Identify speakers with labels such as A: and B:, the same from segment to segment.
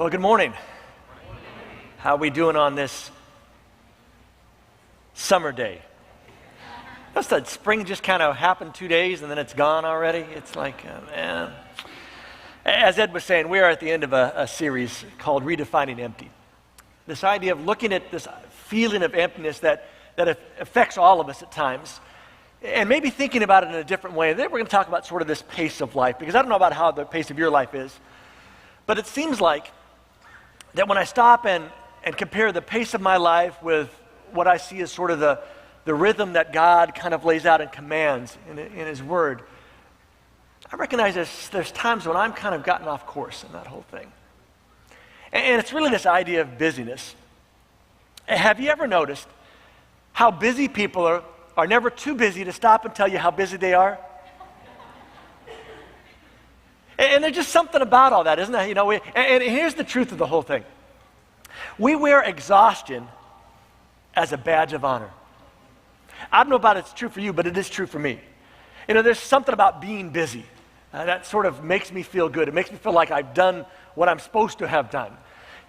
A: Well, good morning. How are we doing on this summer day? That's that spring just kind of happened 2 days and then it's gone already. It's like, man. As Ed was saying, we are at the end of a series called Redefining Empty. This idea of looking at this feeling of emptiness that affects all of us at times, and maybe thinking about it in a different way. Then we're going to talk about sort of this pace of life, because I don't know about how the pace of your life is, but it seems like that when I stop and compare the pace of my life with what I see as sort of the rhythm that God kind of lays out and commands in His Word, I recognize there's times when I'm kind of gotten off course in that whole thing. And it's really this idea of busyness. Have you ever noticed how busy people are never too busy to stop and tell you how busy they are? And there's just something about all that, isn't there? You know, and here's the truth of the whole thing. We wear exhaustion as a badge of honor. I don't know about it's true for you, but it is true for me. You know, there's something about being busy that sort of makes me feel good. It makes me feel like I've done what I'm supposed to have done.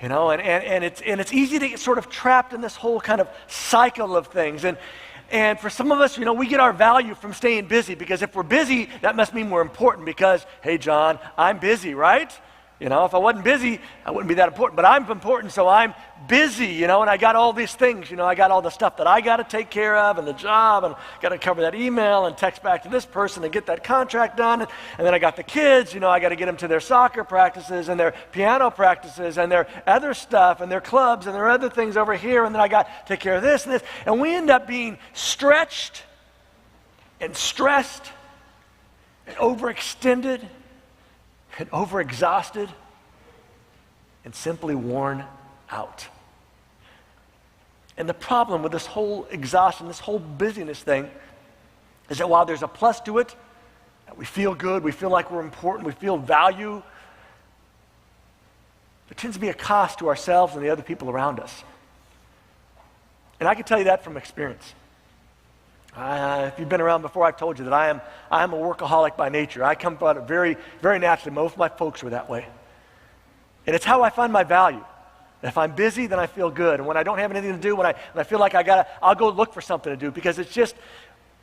A: You know, and it's easy to get sort of trapped in this whole kind of cycle of things. And for some of us, you know, we get our value from staying busy, because if we're busy, that must mean we're important because, hey, John, I'm busy, right? You know, if I wasn't busy, I wouldn't be that important. But I'm important, so I'm busy, you know, and I got all these things. You know, I got all the stuff that I got to take care of, and the job, and got to cover that email and text back to this person and get that contract done. And then I got the kids, you know, I got to get them to their soccer practices and their piano practices and their other stuff and their clubs and their other things over here. And then I got to take care of this and this. And we end up being stretched and stressed and overextended and overexhausted and simply worn out. And the problem with this whole exhaustion, this whole busyness thing, is that while there's a plus to it, that we feel good, we feel like we're important, we feel value, there tends to be a cost to ourselves and the other people around us. And I can tell you that from experience. If you've been around before, I've told you that I am a workaholic by nature. I come about it very, very naturally. Most of my folks were that way. And it's how I find my value. If I'm busy, then I feel good. And when I don't have anything to do, when I feel like I'll go look for something to do, because it's just,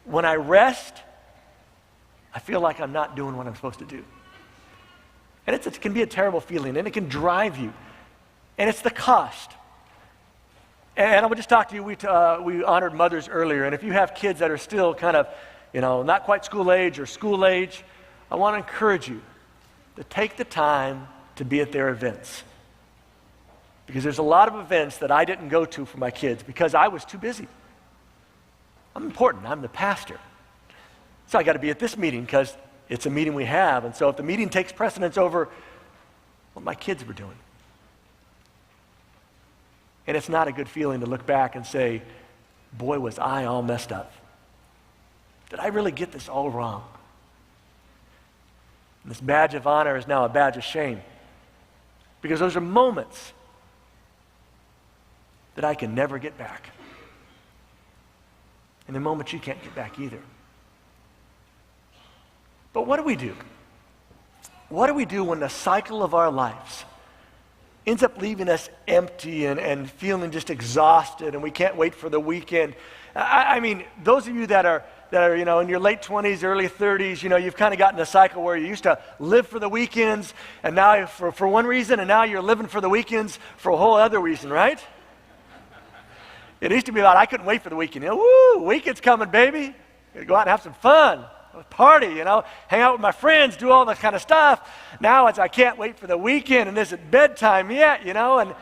A: when I rest, I feel like I'm not doing what I'm supposed to do. And it can be a terrible feeling, and it can drive you. And it's the cost. And I would just talk to you, we honored mothers earlier, and if you have kids that are still kind of, you know, not quite school age or school age, I want to encourage you to take the time to be at their events. Because there's a lot of events that I didn't go to for my kids because I was too busy. I'm important, I'm the pastor. So I got to be at this meeting because it's a meeting we have, and so if the meeting takes precedence over what my kids were doing. And it's not a good feeling to look back and say, boy, was I all messed up. Did I really get this all wrong? And this badge of honor is now a badge of shame. Because those are moments that I can never get back. And the moments you can't get back either. But what do we do? What do we do when the cycle of our lives ends up leaving us empty and feeling just exhausted, and we can't wait for the weekend? I mean, those of you that are, you know, in your late 20s, early 30s, you know, you've kind of gotten a cycle where you used to live for the weekends, and now for one reason, and now you're living for the weekends for a whole other reason, right? It used to be about, I couldn't wait for the weekend. You know, woo, weekend's coming, baby. Gotta go out and have some fun. Party, you know, hang out with my friends, do all that kind of stuff. Now it's, I can't wait for the weekend, and is it bedtime yet, you know? And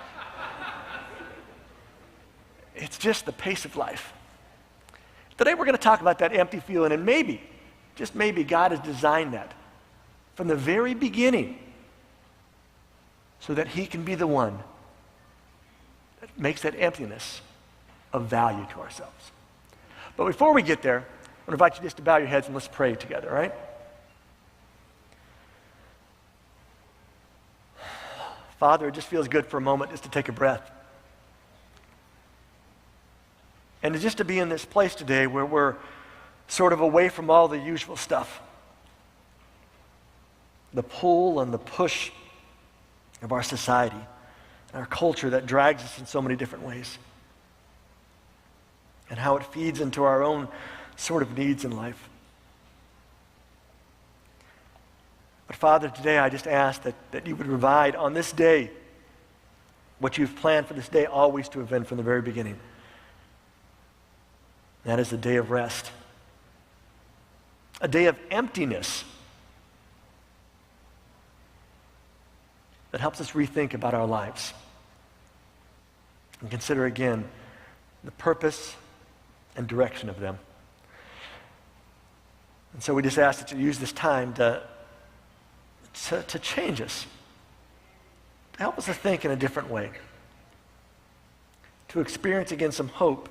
A: it's just the pace of life. Today we're going to talk about that empty feeling, and maybe, just maybe, God has designed that from the very beginning so that He can be the one that makes that emptiness of value to ourselves. But before we get there, I want to invite you just to bow your heads and let's pray together, all right? Father, it just feels good for a moment just to take a breath. And just to be in this place today where we're sort of away from all the usual stuff. The pull and the push of our society. and our culture that drags us in so many different ways, and how it feeds into our own sort of needs in life. But Father, today I just ask that you would provide on this day what you've planned for this day always to have been from the very beginning. That is a day of rest, a day of emptiness that helps us rethink about our lives and consider again the purpose and direction of them. And so we just ask that you use this time to change us, to help us to think in a different way, to experience again some hope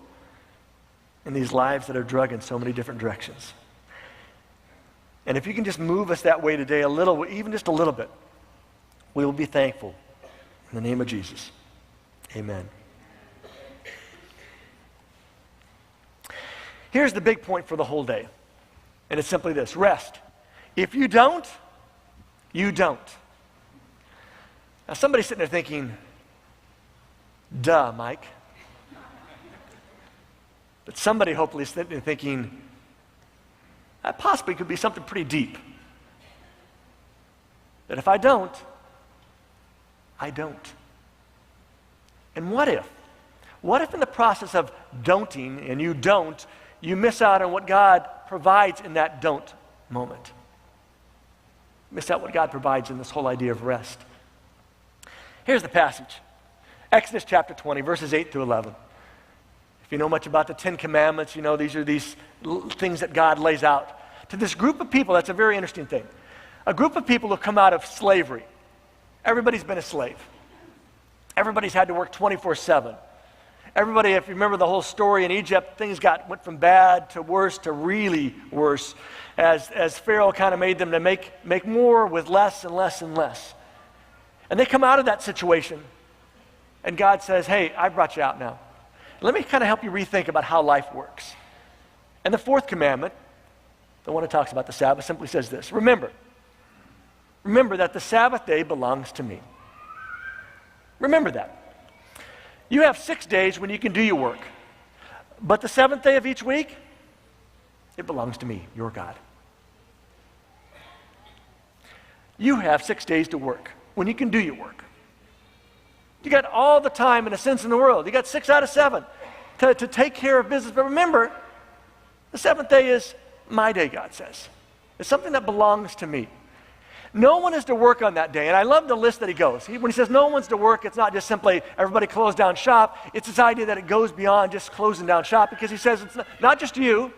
A: in these lives that are drug in so many different directions. And if you can just move us that way today a little, even just a little bit, we will be thankful. In the name of Jesus, amen. Here's the big point for the whole day, and it's simply this: rest. If you don't, you don't. Now somebody's sitting there thinking, duh, Mike. But somebody hopefully is sitting there thinking, that possibly could be something pretty deep. That if I don't, I don't. And what if? What if in the process of don'ting, and you don't, you miss out on what God provides in that don't moment? Miss out what God provides in this whole idea of rest. Here's the passage. Exodus chapter 20, verses 8 through 11. If you know much about the Ten Commandments, you know these are these things that God lays out to this group of people. That's a very interesting thing. A group of people who come out of slavery. Everybody's been a slave. Everybody's had to work 24/7. Everybody, if you remember the whole story in Egypt, things went from bad to worse to really worse as Pharaoh kind of made them to make more with less and less and less. And they come out of that situation, and God says, hey, I brought you out now. Let me kind of help you rethink about how life works. And the fourth commandment, the one that talks about the Sabbath, simply says this: remember that the Sabbath day belongs to me. Remember that. You have 6 days when you can do your work, but the seventh day of each week, it belongs to me, your God. You have 6 days to work when you can do your work. You got all the time, in a sense, in the world. You got 6 out of 7 to take care of business. But remember, the seventh day is my day, God says. It's something that belongs to me. No one is to work on that day. And I love the list that he goes. When he says no one's to work, it's not just simply everybody close down shop. It's this idea that it goes beyond just closing down shop, because he says it's not just you,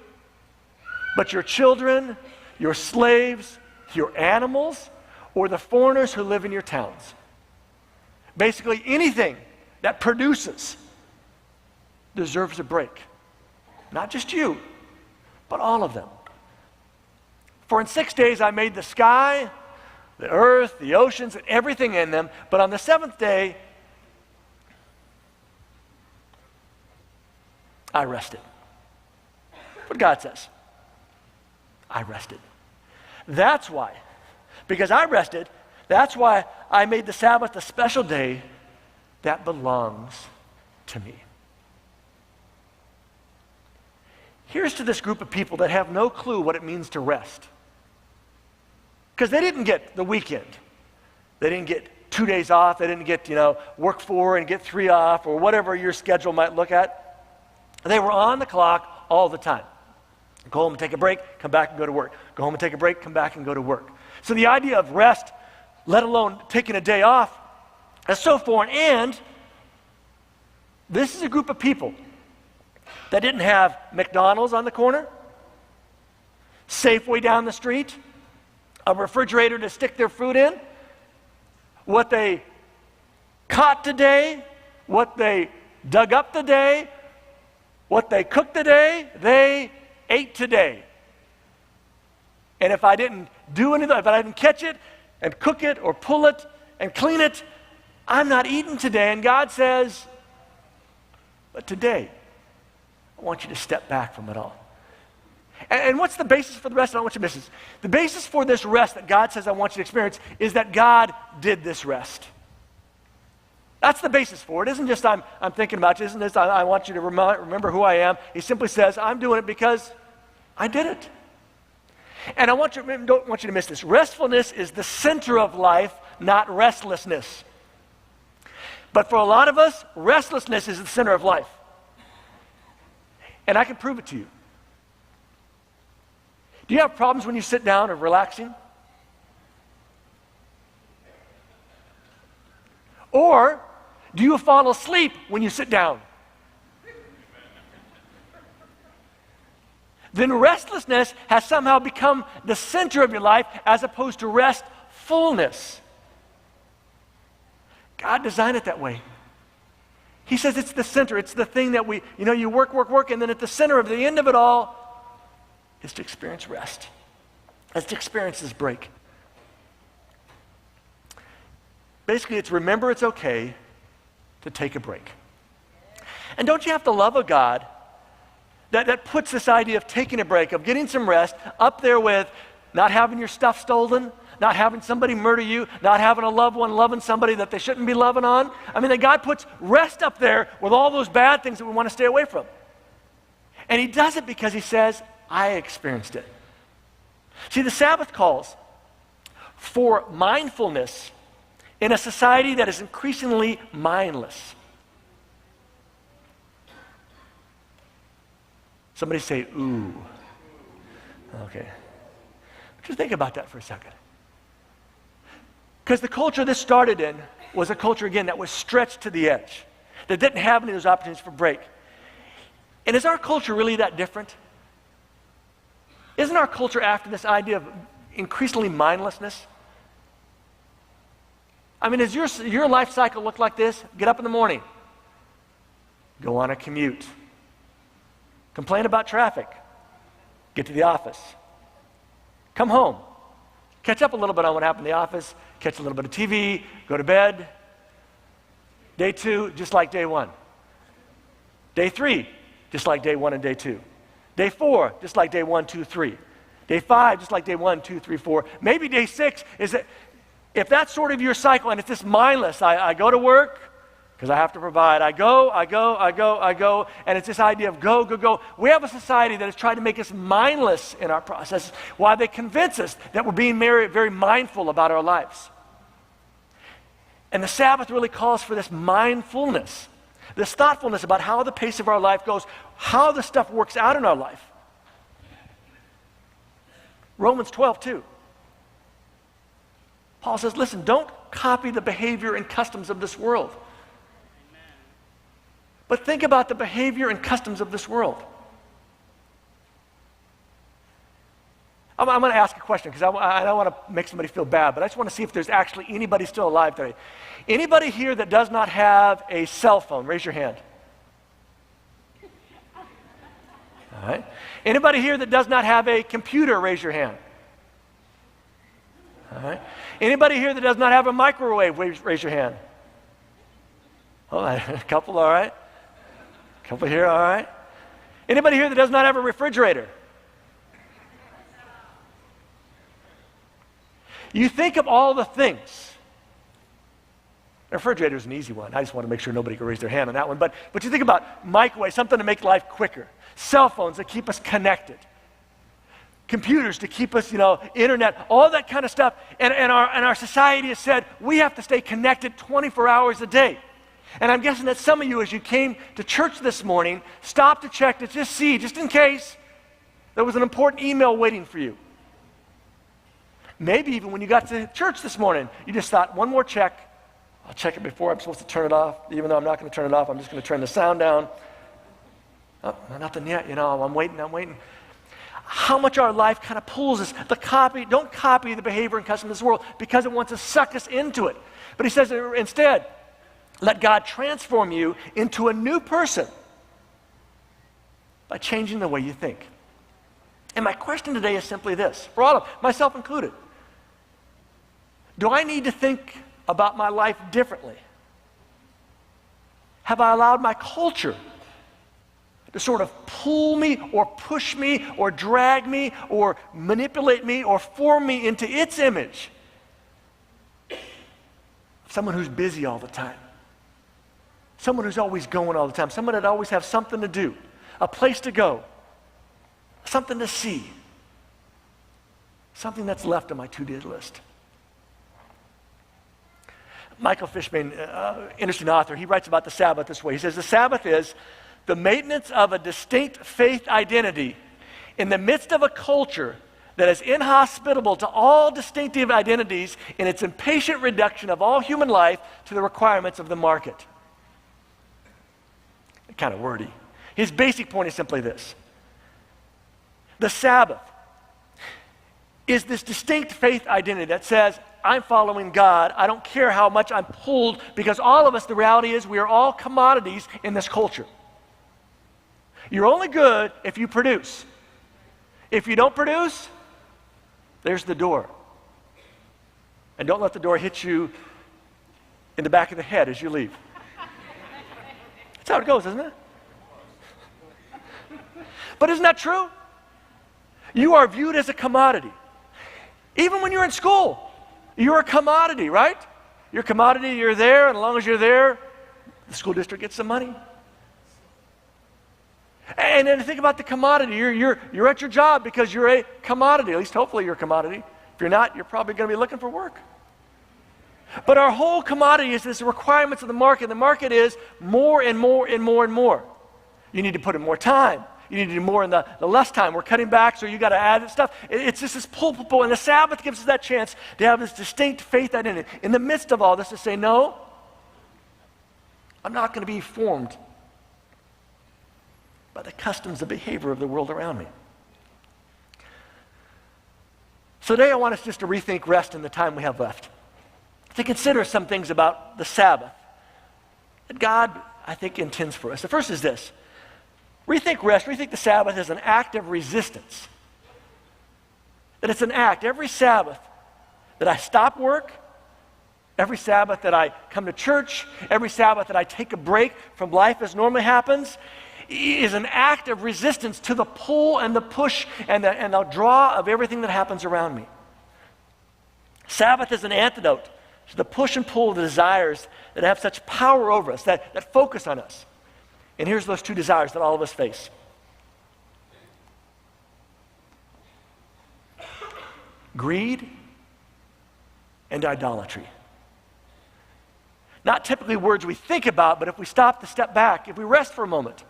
A: but your children, your slaves, your animals, or the foreigners who live in your towns. Basically, anything that produces deserves a break. Not just you, but all of them. For in 6 days I made the sky, the earth, the oceans, and everything in them. But on the seventh day, I rested. What God says. I rested. That's why. Because I rested, that's why I made the Sabbath a special day that belongs to me. Here's to this group of people that have no clue what it means to rest. Because they didn't get the weekend. They didn't get 2 days off. They didn't get, work 4 and get 3 off, or whatever your schedule might look at. They were on the clock all the time. Go home and take a break, come back and go to work. Go home and take a break, come back and go to work. So the idea of rest, let alone taking a day off, is so foreign. And this is a group of people that didn't have McDonald's on the corner, Safeway down the street, a refrigerator to stick their food in. What they caught today, what they dug up today, what they cooked today, they ate today. And if I didn't do anything, if I didn't catch it and cook it or pull it and clean it, I'm not eating today. And God says, but today, I want you to step back from it all. And what's the basis for the rest? I don't want you to miss this. The basis for this rest that God says I want you to experience is that God did this rest. That's the basis for it. It isn't just I'm thinking about you. It isn't just I want you to remember who I am. He simply says, I'm doing it because I did it. And don't want you to miss this. Restfulness is the center of life, not restlessness. But for a lot of us, restlessness is the center of life. And I can prove it to you. Do you have problems when you sit down or relaxing? Or do you fall asleep when you sit down? Then restlessness has somehow become the center of your life as opposed to restfulness. God designed it that way. He says it's the center. It's the thing that you work, and then at the center of the end of it all is to experience rest. Is to experience this break. Basically, remember it's okay to take a break. And don't you have to love a God that puts this idea of taking a break, of getting some rest, up there with not having your stuff stolen, not having somebody murder you, not having a loved one loving somebody that they shouldn't be loving on? I mean, that God puts rest up there with all those bad things that we want to stay away from. And he does it because he says, I experienced it. See, the Sabbath calls for mindfulness in a society that is increasingly mindless. Somebody say, ooh. Okay. Just think about that for a second. Because the culture this started in was a culture, again, that was stretched to the edge, that didn't have any of those opportunities for break. And is our culture really that different? Isn't our culture after this idea of increasingly mindlessness? I mean, does your life cycle look like this? Get up in the morning, go on a commute, complain about traffic, get to the office, come home, catch up a little bit on what happened in the office, catch a little bit of TV, go to bed. Day 2, just like day 1. Day 3, just like day 1 and day 2. Day 4, just like day 1, 2, 3. Day 5, just like day 1, 2, 3, 4. Maybe day 6 is that if that's sort of your cycle and it's this mindless, I go to work because I have to provide. I go, and it's this idea of go. We have a society that has tried to make us mindless in our process while they convince us that we're being very, very mindful about our lives. And the Sabbath really calls for this mindfulness, this thoughtfulness about how the pace of our life goes, how the stuff works out in our life. Romans 12:2. Paul says, listen, don't copy the behavior and customs of this world. But think about the behavior and customs of this world. I'm going to ask a question because I don't want to make somebody feel bad, but I just want to see if there's actually anybody still alive today. Anybody here that does not have a cell phone, raise your hand. All right. Anybody here that does not have a computer, raise your hand. All right. Anybody here that does not have a microwave, raise your hand. Oh, a couple, all right. A couple here, all right. Anybody here that does not have a refrigerator? You think of all the things. The refrigerator is an easy one. I just want to make sure nobody can raise their hand on that one. But you think about microwave, something to make life quicker. Cell phones that keep us connected. Computers to keep us, internet, all that kind of stuff. And our society has said we have to stay connected 24 hours a day. And I'm guessing that some of you, as you came to church this morning, stopped to check to just see, just in case, there was an important email waiting for you. Maybe even when you got to church this morning, you just thought, one more check. I'll check it before I'm supposed to turn it off. Even though I'm not going to turn it off, I'm just going to turn the sound down. Oh, nothing yet, I'm waiting. How much our life kind of pulls us. Don't copy the behavior and custom of this world because it wants to suck us into it. But he says instead, let God transform you into a new person by changing the way you think. And my question today is simply this, for all of myself included. Do I need to think about my life differently? Have I allowed my culture to sort of pull me or push me or drag me or manipulate me or form me into its image? Someone who's busy all the time. someone who's always going all the time, someone that always has something to do, a place to go, something to see, something that's left on my to-do list. Michael Fishman, interesting author, he writes about the Sabbath this way. He says, the Sabbath is the maintenance of a distinct faith identity in the midst of a culture that is inhospitable to all distinctive identities in its impatient reduction of all human life to the requirements of the market. Kind of wordy. His basic point is simply this. The Sabbath is this distinct faith identity that says, I'm following God. I don't care how much I'm pulled, because all of us, the reality is we are all commodities in this culture. You're only good if you produce. If you don't produce, there's the door. And don't let the door hit you in the back of the head as you leave. That's how it goes, isn't it? But isn't that true? You are viewed as a commodity. Even when you're in school, you're a commodity, right? You're a commodity, you're there, and as long as you're there, the school district gets some money. And then think about the commodity. You're at your job because you're a commodity. At least hopefully you're a commodity. If you're not, you're probably going to be looking for work. But our whole commodity is this requirements of the market. The market is more and more and more and more. You need to put in more time. You need to do more in the less time. We're cutting back, so you got to add stuff. It's just this pull, and the Sabbath gives us that chance to have this distinct faith identity. In the midst of all this, to say, no, I'm not going to be formed by the customs and behavior of the world around me. So today I want us just to rethink rest in the time we have left. To consider some things about the Sabbath that God, I think, intends for us. The first is this. Rethink rest, rethink the Sabbath as an act of resistance. That it's an act. Every Sabbath that I stop work, every Sabbath that I come to church, every Sabbath that I take a break from life as normally happens, is an act of resistance to the pull and the push and the draw of everything that happens around me. Sabbath is an antidote to the push and pull of the desires that have such power over us, that focus on us. And here's those two desires that all of us face. Greed and idolatry. Not typically words we think about, but if we stop to step back, if we rest for a moment,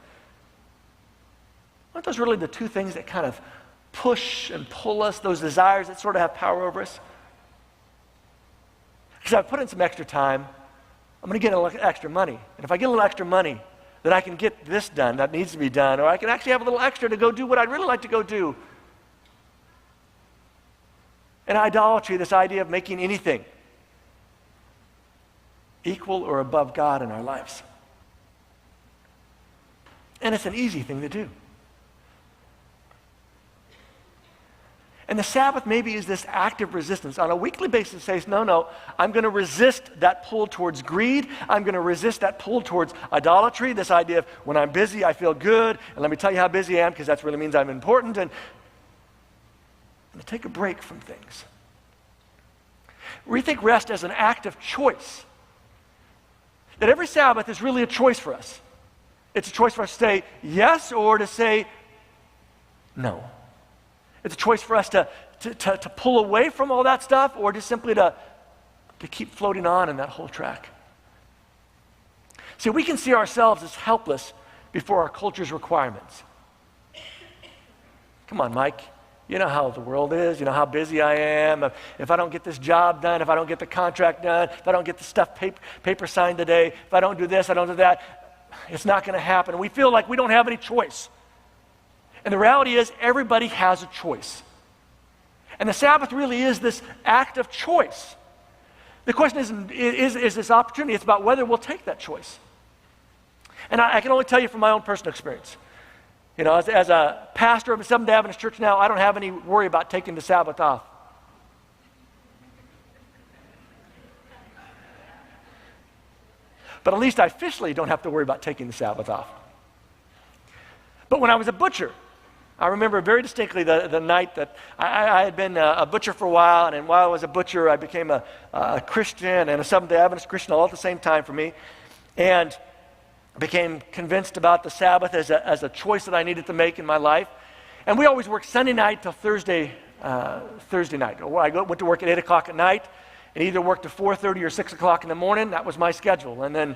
A: aren't those really the two things that kind of push and pull us, those desires that sort of have power over us? Because I've put in some extra time, I'm going to get a little extra money. And if I get a little extra money, then I can get this done that needs to be done, or I can actually have a little extra to go do what I'd really like to go do. And idolatry, this idea of making anything equal or above God in our lives. And it's an easy thing to do. And the Sabbath maybe is this active resistance. On a weekly basis, says, no, I'm going to resist that pull towards greed. I'm going to resist that pull towards idolatry, this idea of when I'm busy, I feel good, and let me tell you how busy I am, because that really means I'm important, and to take a break from things. Rethink rest as an act of choice. That every Sabbath is really a choice for us. It's a choice for us to say yes or to say no. It's a choice for us to pull away from all that stuff, or just simply to keep floating on in that whole track. See, we can see ourselves as helpless before our culture's requirements. Come on, Mike. You know how the world is. You know how busy I am. If I don't get this job done, if I don't get the contract done, if I don't get the stuff paper signed today, if I don't do this, I don't do that, it's not going to happen. We feel like we don't have any choice. And the reality is, everybody has a choice. And the Sabbath really is this act of choice. The question is this opportunity. It's about whether we'll take that choice. And I can only tell you from my own personal experience. You know, as a pastor of a Seventh-day Adventist church now, I don't have any worry about taking the Sabbath off. But at least I officially don't have to worry about taking the Sabbath off. But when I was a butcher, I remember very distinctly the night that I had been a butcher for a while, and while I was a butcher, I became a Christian and a Seventh-day Adventist Christian all at the same time for me. And became convinced about the Sabbath as a choice that I needed to make in my life. And we always worked Sunday night till Thursday night. I went to work at 8 o'clock at night and either worked to 4:30 or 6 o'clock in the morning. That was my schedule. And then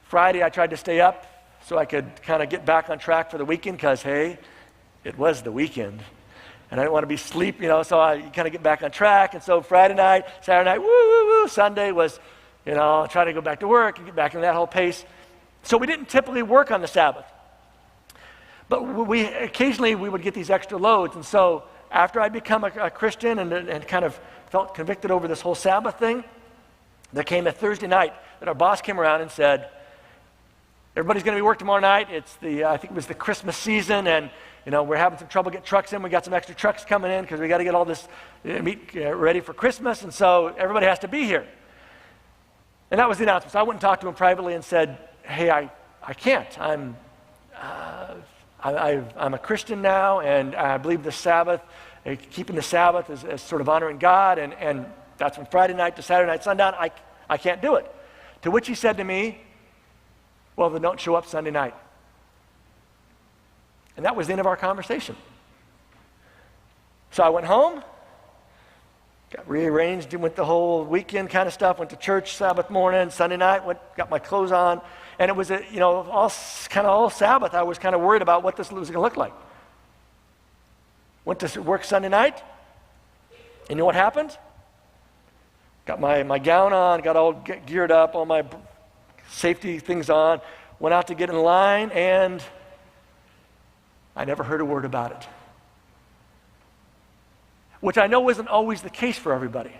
A: Friday I tried to stay up so I could kind of get back on track for the weekend because, hey, it was the weekend. And I didn't want to be asleep, so I kind of get back on track. And so Friday night, Saturday night, woo, woo, woo. Sunday was, trying to go back to work and get back in that whole pace. So we didn't typically work on the Sabbath. But occasionally we would get these extra loads. And so after I become a Christian and kind of felt convicted over this whole Sabbath thing, there came a Thursday night that our boss came around and said, everybody's going to be work tomorrow night. I think it was the Christmas season, and we're having some trouble getting trucks in. We got some extra trucks coming in because we got to get all this meat ready for Christmas, and so everybody has to be here. And that was the announcement. So I went and talked to him privately and said, hey, I can't. I'm a Christian now, and I believe the Sabbath, keeping the Sabbath is sort of honoring God, and that's from Friday night to Saturday night, sundown. I can't do it. To which he said to me, well, then don't show up Sunday night. And that was the end of our conversation. So I went home, got rearranged, went the whole weekend kind of stuff, went to church Sabbath morning, Sunday night, got my clothes on, and it was all Sabbath. I was kind of worried about what this was going to look like. Went to work Sunday night, and you know what happened? Got my gown on, got all geared up, all my safety things on, went out to get in line, and I never heard a word about it. Which I know isn't always the case for everybody.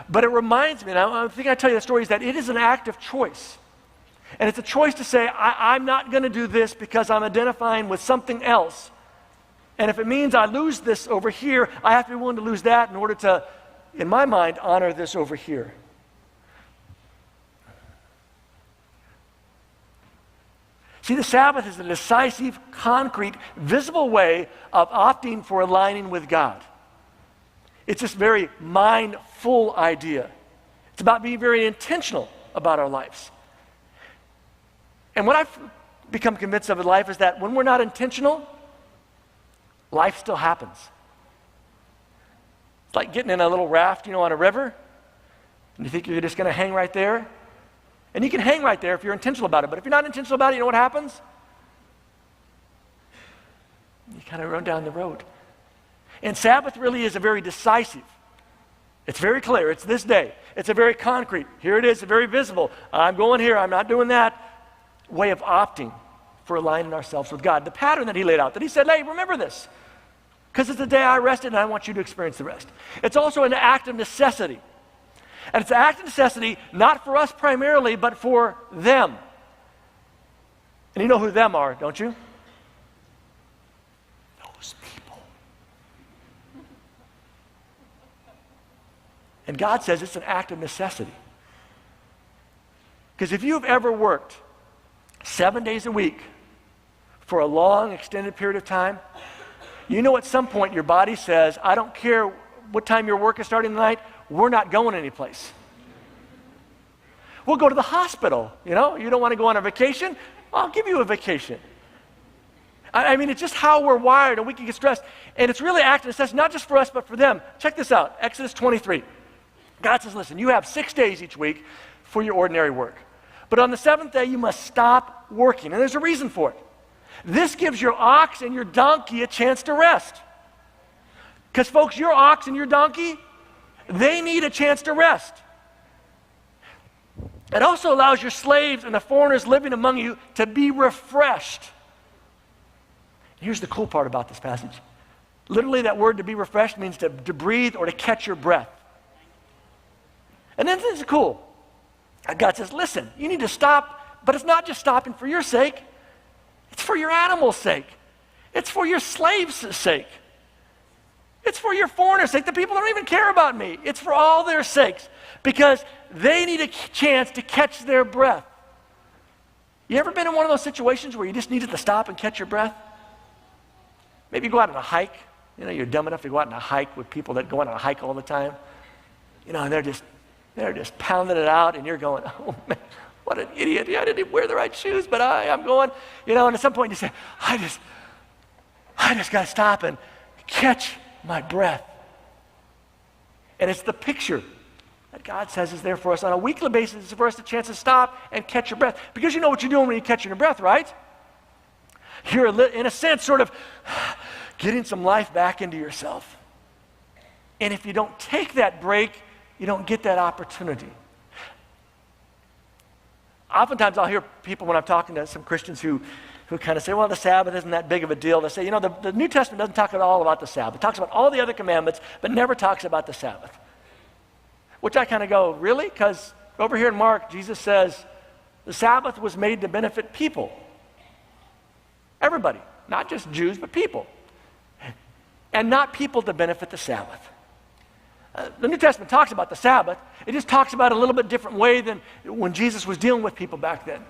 A: But it reminds me, and I think I tell you the story, is that it is an act of choice. And it's a choice to say, I'm not going to do this because I'm identifying with something else. And if it means I lose this over here, I have to be willing to lose that in order to, in my mind, honor this over here. See, the Sabbath is a decisive, concrete, visible way of opting for aligning with God. It's this very mindful idea. It's about being very intentional about our lives. And what I've become convinced of in life is that when we're not intentional, life still happens. It's like getting in a little raft, on a river, and you think you're just going to hang right there. And you can hang right there if you're intentional about it. But if you're not intentional about it, you know what happens? You kind of run down the road. And Sabbath really is a very decisive. It's very clear. It's this day. It's a very concrete. Here it is, very visible. I'm going here. I'm not doing that. Way of opting for aligning ourselves with God. The pattern that he laid out, that he said, hey, remember this. Because it's the day I rested and I want you to experience the rest. It's also an act of necessity. And it's an act of necessity, not for us primarily, but for them. And you know who them are, don't you? Those people. And God says it's an act of necessity. Because if you've ever worked 7 days a week for a long, extended period of time, you know at some point your body says, I don't care what time your work is starting tonight, we're not going anyplace. We'll go to the hospital, you don't want to go on a vacation? I'll give you a vacation. I mean, it's just how we're wired, and we can get stressed. And it's really act of necessity, not just for us, but for them. Check this out, Exodus 23. God says, listen, you have 6 days each week for your ordinary work. But on the seventh day, you must stop working. And there's a reason for it. This gives your ox and your donkey a chance to rest. Because, folks, your ox and your donkey, they need a chance to rest. It also allows your slaves and the foreigners living among you to be refreshed. Here's the cool part about this passage. Literally, that word to be refreshed means to breathe or to catch your breath. And then this is cool. God says, listen, you need to stop, but it's not just stopping for your sake. It's for your animal's sake. It's for your slave's sake. It's for your foreigners' sake. The people don't even care about me. It's for all their sakes because they need a chance to catch their breath. You ever been in one of those situations where you just needed to stop and catch your breath? Maybe you go out on a hike. You're dumb enough to go out on a hike with people that go on a hike all the time. And they're just pounding it out, and you're going, oh man, what an idiot. Yeah, I didn't even wear the right shoes, but I'm going. And at some point you say, I just got to stop and catch my breath. And it's the picture that God says is there for us on a weekly basis. It's for us a chance to stop and catch your breath. Because you know what you're doing when you're catching your breath, right? You're, in a sense, sort of getting some life back into yourself. And if you don't take that break, you don't get that opportunity. Oftentimes I'll hear people when I'm talking to some Christians who kind of say, well, the Sabbath isn't that big of a deal. They say, the New Testament doesn't talk at all about the Sabbath. It talks about all the other commandments, but never talks about the Sabbath. Which I kind of go, really? Because over here in Mark, Jesus says, the Sabbath was made to benefit people. Everybody, not just Jews, but people. And not people to benefit the Sabbath. The New Testament talks about the Sabbath. It just talks about it a little bit different way than when Jesus was dealing with people back then.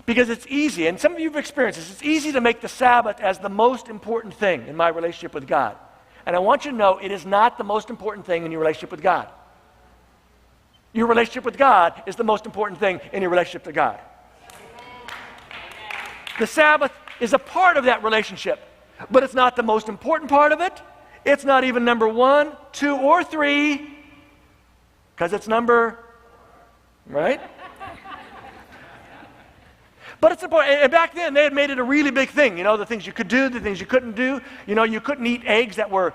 A: Because it's easy, and some of you have experienced this, it's easy to make the Sabbath as the most important thing in my relationship with God. And I want you to know it is not the most important thing in your relationship with God. Your relationship with God is the most important thing in your relationship to God. The Sabbath is a part of that relationship, but it's not the most important part of it. It's not even number 1, 2, or 3, because it's number, right? But it's important. And back then, they had made it a really big thing. The things you could do, the things you couldn't do. You couldn't eat eggs that were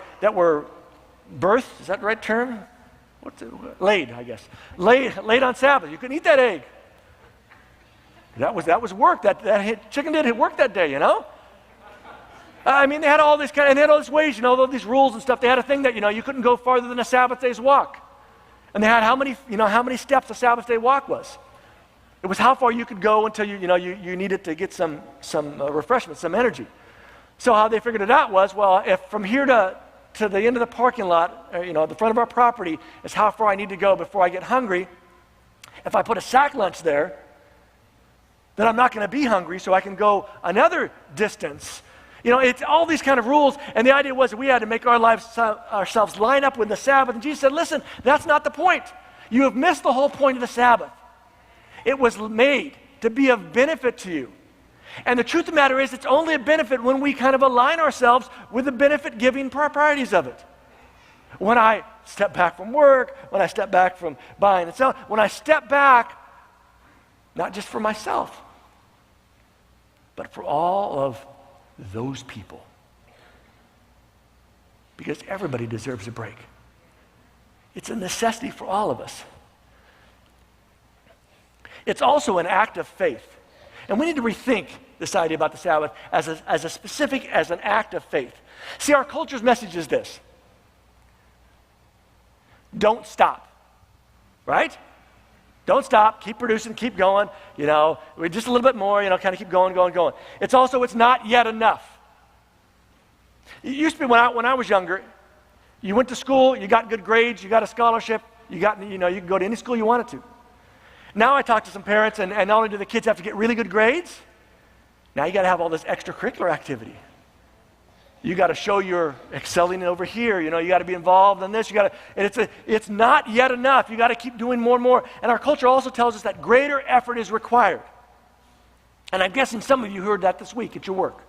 A: birthed. Is that the right term? Laid, I guess. Laid on Sabbath. You couldn't eat that egg. That was work. That chicken did work that day, they had all this and they had all these ways, all these rules and stuff. They had a thing that, you couldn't go farther than a Sabbath day's walk. And they had how many steps a Sabbath day walk was. It was how far you could go until you needed to get some refreshment, some energy. So how they figured it out was, well, if from here to the end of the parking lot, the front of our property is how far I need to go before I get hungry. If I put a sack lunch there, then I'm not going to be hungry, so I can go another distance. It's all these kind of rules, and the idea was that we had to make ourselves line up with the Sabbath. And Jesus said, listen, that's not the point. You have missed the whole point of the Sabbath. It was made to be of benefit to you. And the truth of the matter is, it's only a benefit when we kind of align ourselves with the benefit-giving proprieties of it. When I step back from work, when I step back from buying and selling, when I step back, not just for myself, but for all of those people. Because everybody deserves a break. It's a necessity for all of us. It's also an act of faith. And we need to rethink this idea about the Sabbath as an act of faith. See, our culture's message is this. Don't stop. Right? Don't stop. Keep producing. Keep going. Just a little bit more, kind of keep going. It's not yet enough. It used to be when I was younger, you went to school, you got good grades, you got a scholarship, you could go to any school you wanted to. Now I talk to some parents, and not only do the kids have to get really good grades, now you got to have all this extracurricular activity. You got to show you're excelling over here. You got to be involved in this. It's not yet enough. You got to keep doing more and more. And our culture also tells us that greater effort is required. And I'm guessing some of you heard that this week at your work.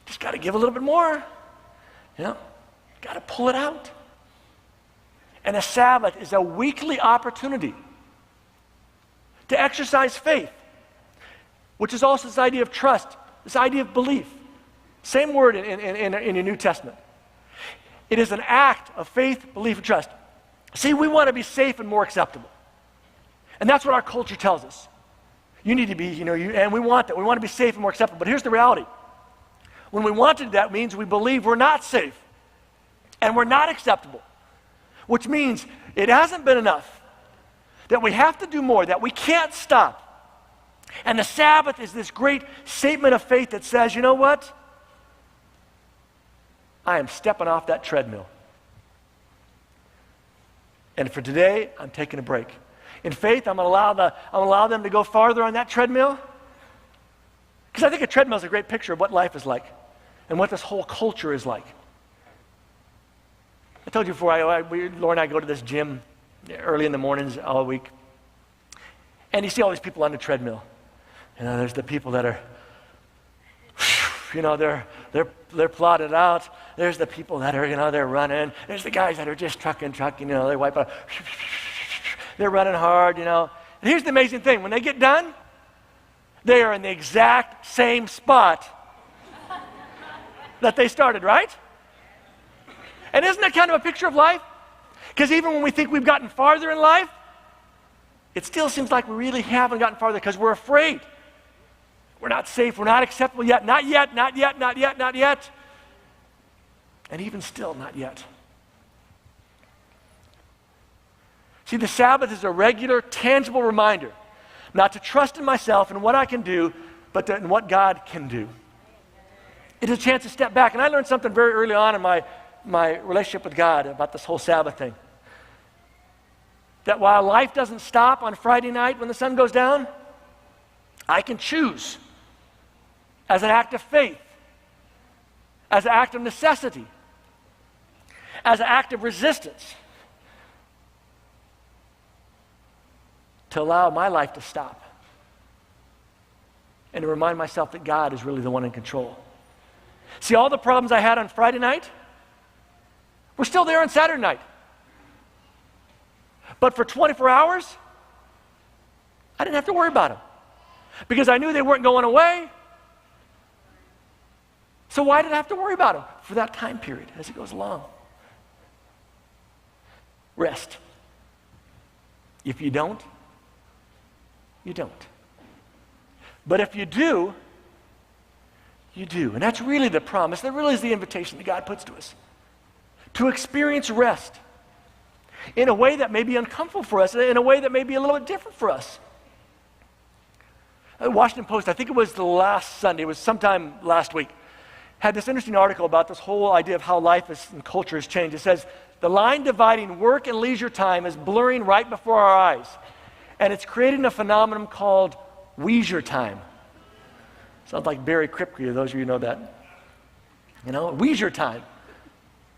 A: Just got to give a little bit more. Got to pull it out. And a Sabbath is a weekly opportunity to exercise faith, which is also this idea of trust, this idea of belief. Same word in your New Testament. It is an act of faith, belief, and trust. See, we want to be safe and more acceptable. And that's what our culture tells us. You need to be, and we want that. We want to be safe and more acceptable. But here's the reality. When we want to do that, means we believe we're not safe and we're not acceptable. Which means it hasn't been enough, that we have to do more, that we can't stop. And the Sabbath is this great statement of faith that says, you know what? I am stepping off that treadmill. And for today, I'm taking a break. In faith, I'm going to allow them to go farther on that treadmill. Because I think a treadmill is a great picture of what life is like and what this whole culture is like. I told you before, Laura and I go to this gym early in the mornings all week. And you see all these people on the treadmill. There's the people that are, they're plotted out. There's the people that are, they're running. There's the guys that are just trucking, they wipe out. They're running hard, And here's the amazing thing. When they get done, they are in the exact same spot that they started, right? And isn't that kind of a picture of life? Because even when we think we've gotten farther in life, it still seems like we really haven't gotten farther because we're afraid. We're not safe. We're not acceptable yet. Not yet, not yet, not yet, not yet. And even still, not yet. See, the Sabbath is a regular, tangible reminder not to trust in myself and what I can do, but in what God can do. It is a chance to step back. And I learned something very early on in my relationship with God about this whole Sabbath thing. That while life doesn't stop on Friday night when the sun goes down, I can choose as an act of faith, as an act of necessity, as an act of resistance, to allow my life to stop and to remind myself that God is really the one in control. See, all the problems I had on Friday night were still there on Saturday night. But for 24 hours, I didn't have to worry about them because I knew they weren't going away. So why did I have to worry about them for that time period as it goes along? Rest. If you don't, you don't. But if you do, you do. And that's really the promise. That really is the invitation that God puts to us. To experience rest in a way that may be uncomfortable for us, in a way that may be a little bit different for us. The Washington Post, I think it was the last Sunday, it was sometime last week, had this interesting article about this whole idea of how life and culture has changed. It says, the line dividing work and leisure time is blurring right before our eyes. And it's creating a phenomenon called leisure time. Sounds like Barry Kripke, those of you who know that. Leisure time.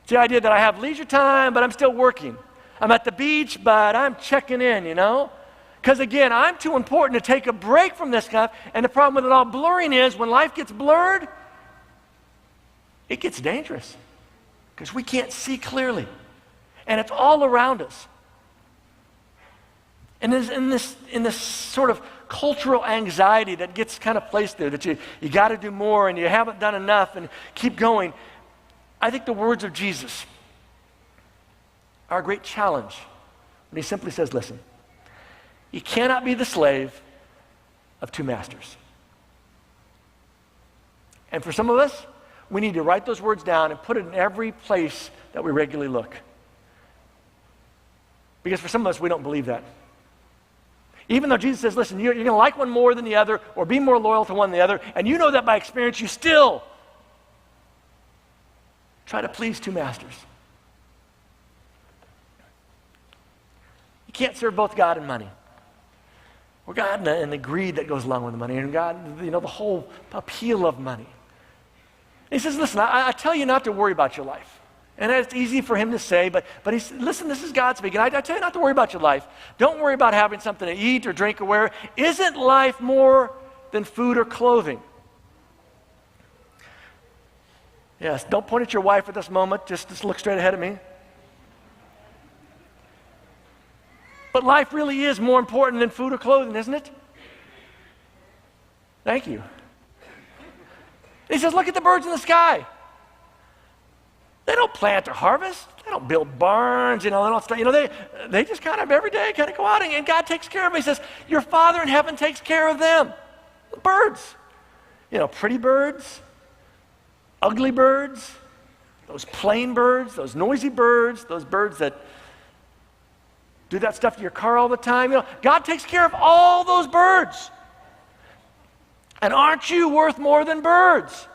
A: It's the idea that I have leisure time, but I'm still working. I'm at the beach, but I'm checking in, Because again, I'm too important to take a break from this stuff. And the problem with it all blurring is when life gets blurred, it gets dangerous. Because we can't see clearly. And it's all around us. And in this sort of cultural anxiety that gets kind of placed there, that you got to do more and you haven't done enough and keep going, I think the words of Jesus are a great challenge when he simply says, listen, you cannot be the slave of two masters. And for some of us, we need to write those words down and put it in every place that we regularly look. Because for some of us, we don't believe that. Even though Jesus says, listen, you're going to like one more than the other or be more loyal to one than the other, and you know that by experience, you still try to please two masters. You can't serve both God and money. Or God and the greed that goes along with the money, and God, the whole appeal of money. He says, listen, I tell you not to worry about your life. And it's easy for him to say, but he said, listen, this is God speaking. I tell you not to worry about your life. Don't worry about having something to eat or drink or wear. Isn't life more than food or clothing? Yes, don't point at your wife at this moment. Just look straight ahead of me. But life really is more important than food or clothing, isn't it? Thank you. He says, look at the birds in the sky. They don't plant or harvest. They don't build barns. They don't. They just kind of every day kind of go out and God takes care of them. He says, your Father in heaven takes care of them. The birds. Pretty birds, ugly birds, those plain birds, those noisy birds, those birds that do that stuff to your car all the time. God takes care of all those birds. And aren't you worth more than birds?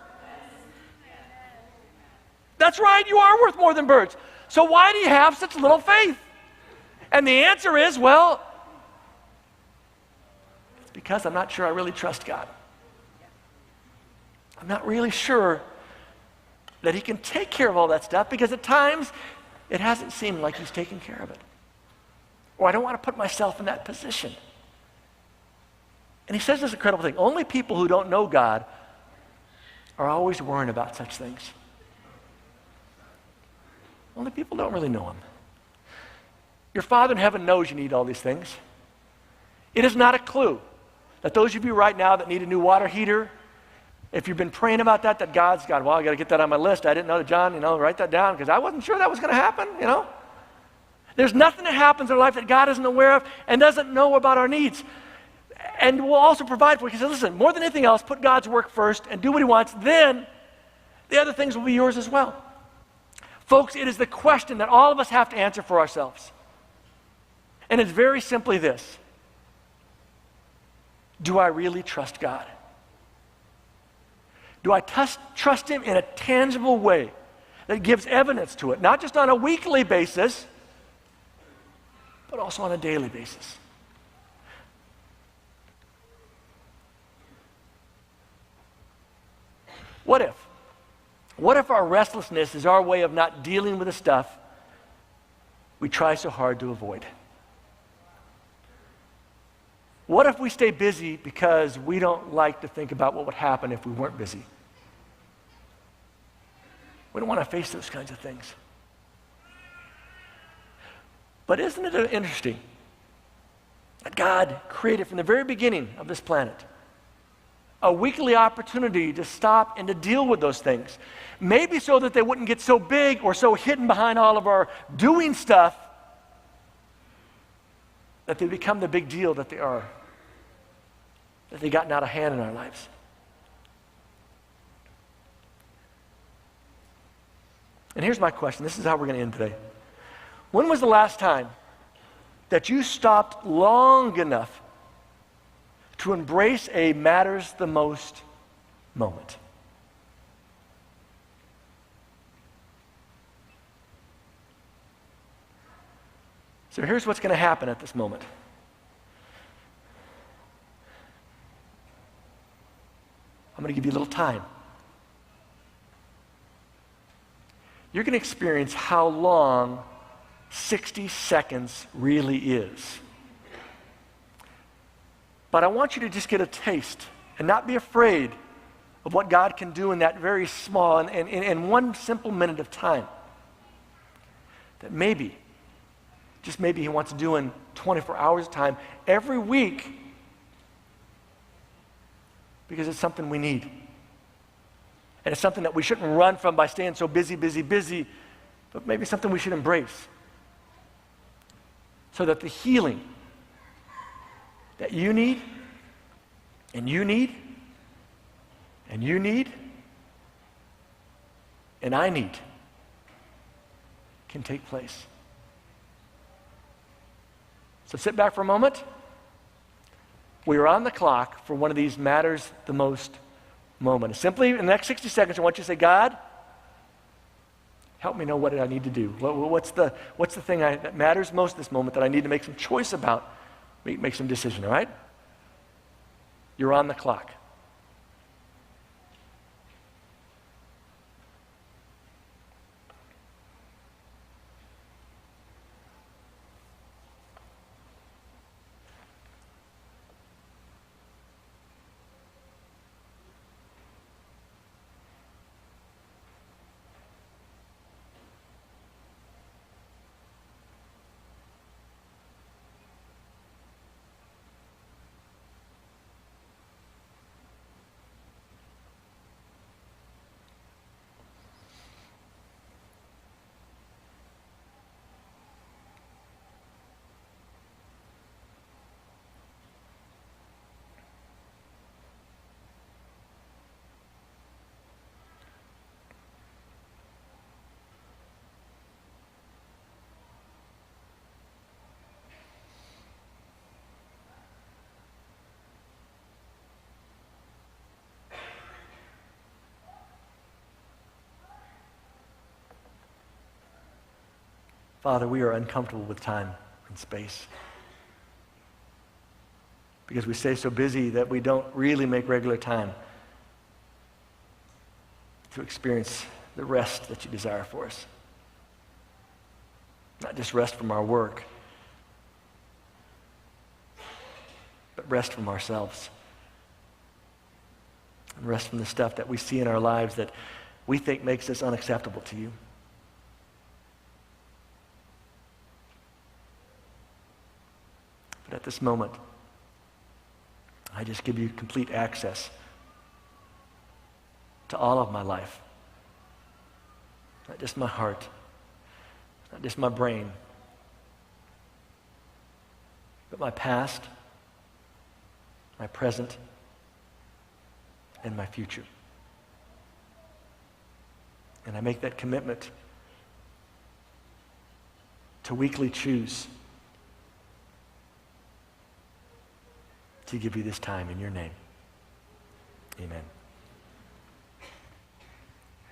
A: That's right, you are worth more than birds. So why do you have such little faith? And the answer is, well, it's because I'm not sure I really trust God. I'm not really sure that he can take care of all that stuff because at times it hasn't seemed like he's taking care of it. Or I don't want to put myself in that position. And he says this incredible thing. Only people who don't know God are always worrying about such things. Only people who don't really know him. Your Father in heaven knows you need all these things. It is not a clue that those of you right now that need a new water heater, if you've been praying about that God's got, well, I got to get that on my list. I didn't know that, John, write that down because I wasn't sure that was going to happen, There's nothing that happens in our life that God isn't aware of and doesn't know about our needs. And will also provide for it. He says, listen, more than anything else, put God's work first and do what he wants. Then the other things will be yours as well. Folks, it is the question that all of us have to answer for ourselves. And it's very simply this. Do I really trust God? Do I trust him in a tangible way that gives evidence to it, not just on a weekly basis, but also on a daily basis? What if our restlessness is our way of not dealing with the stuff we try so hard to avoid? What if we stay busy because we don't like to think about what would happen if we weren't busy? We don't want to face those kinds of things. But isn't it interesting that God created from the very beginning of this planet a weekly opportunity to stop and to deal with those things? Maybe so that they wouldn't get so big or so hidden behind all of our doing stuff that they become the big deal that they are, that they've gotten out of hand in our lives. And here's my question. This is how we're going to end today. When was the last time that you stopped long enough to embrace a matters the most moment? So here's what's going to happen at this moment. I'm going to give you a little time. You're going to experience how long 60 seconds really is. But I want you to just get a taste and not be afraid of what God can do in that very small and one simple minute of time. That maybe, just maybe he wants to do in 24 hours of time every week because it's something we need. And it's something that we shouldn't run from by staying so busy, but maybe something we should embrace. So that the healing that you need, and you need, and you need, and I need, can take place. So sit back for a moment. We are on the clock for one of these matters the most moment. Simply, in the next 60 seconds, I want you to say, God, help me know what I need to do. What's the thing that matters most this moment that I need to make some choice about, make some decision, all right? You're on the clock. Father, we are uncomfortable with time and space because we stay so busy that we don't really make regular time to experience the rest that you desire for us. Not just rest from our work, but rest from ourselves. And rest from the stuff that we see in our lives that we think makes us unacceptable to you. But at this moment, I just give you complete access to all of my life. Not just my heart, not just my brain, but my past, my present, and my future. And I make that commitment to weekly choose to give you this time in your name. Amen.